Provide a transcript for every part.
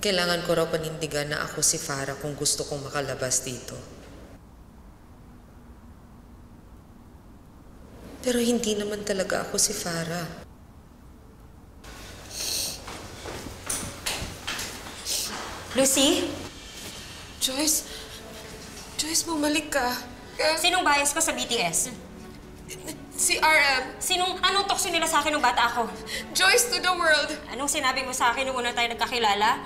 Kailangan ko raw panindigan na ako si Farah kung gusto kong makalabas dito. Pero hindi naman talaga ako si Farah. Lucy? Joyce? Joyce, bumalik ka. Sinong bias ko sa BTS? Si RM. Anong tokso nila sa akin nung bata ako? Joyce to the world. Anong sinabi mo sa akin nung una tayo nagkakilala?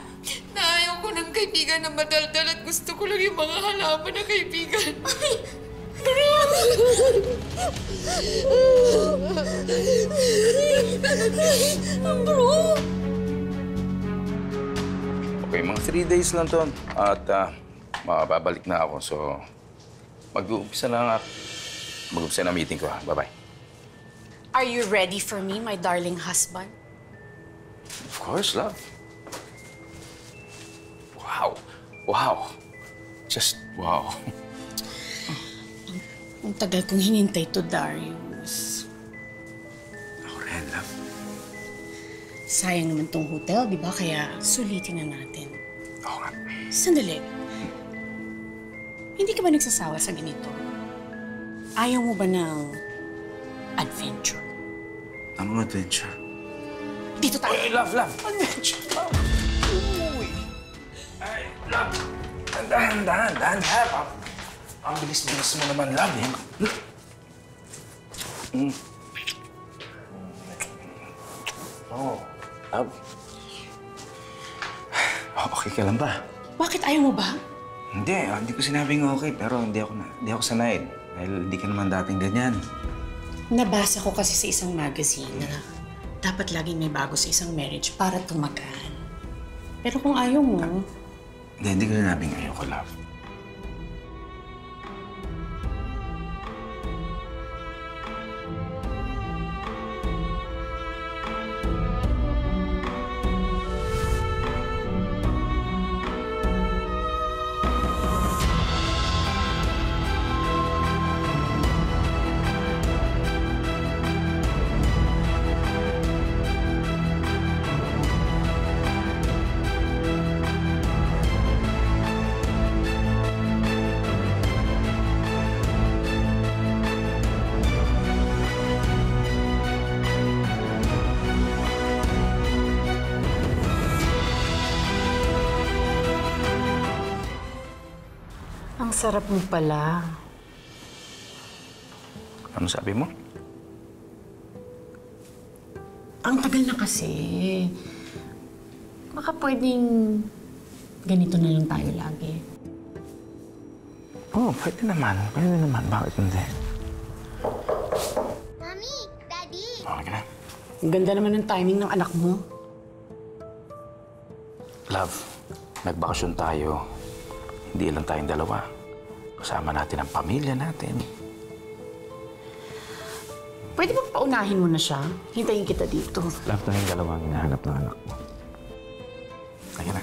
Na ayaw ko ng kaibigan na madaldal at gusto ko lang yung mga halaman na kaibigan. Bro! Okay, mga 3 days lang to. At makababalik na ako. So, mag-uumpisa na meeting ko. Bye-bye. Are you ready for me, my darling husband? Of course, love. Wow. Wow. Just wow. Ang tagal kong hinintay to, Darius. Ako rin, love. Sayang naman tong hotel, di ba? Kaya sulitin na natin. Oo nga. Sandali. Hindi ka ba nagsasawa sa ganito? Ayaw mo ba ng adventure? Anong adventure? Dito tayo. Ay, love. Adventure, love. Uy. Ay, love. Dahan, love. Ang bilis-bilis mo naman, love, eh. Oh, love. Okay ka lang ba? Bakit ayaw mo ba? Hindi ko sinabing okay, pero hindi ako sanay. Dahil hindi ka naman dating ganyan. Nabasa ko kasi sa isang magazine na dapat laging may bago sa isang marriage para tumagal. Pero kung ayaw mo... Hindi ko sinabing ayoko, love. Ang sarap mo pala. Ano sabi mo? Ang tagal na kasi. Baka pwedeng ganito na lang tayo lagi. Oo, pwede naman. Bakit hindi? Mommy, Daddy. Okay ka na? Ang ganda naman ng timing ng anak mo. Love, nagbakasyon tayo. Hindi lang tayong dalawa. Kasama natin ang pamilya natin. Pwede bang paunahin mo na siya? Hintayin kita dito. Love, na yung dalawang hinahanap ng anak mo. Kaya na.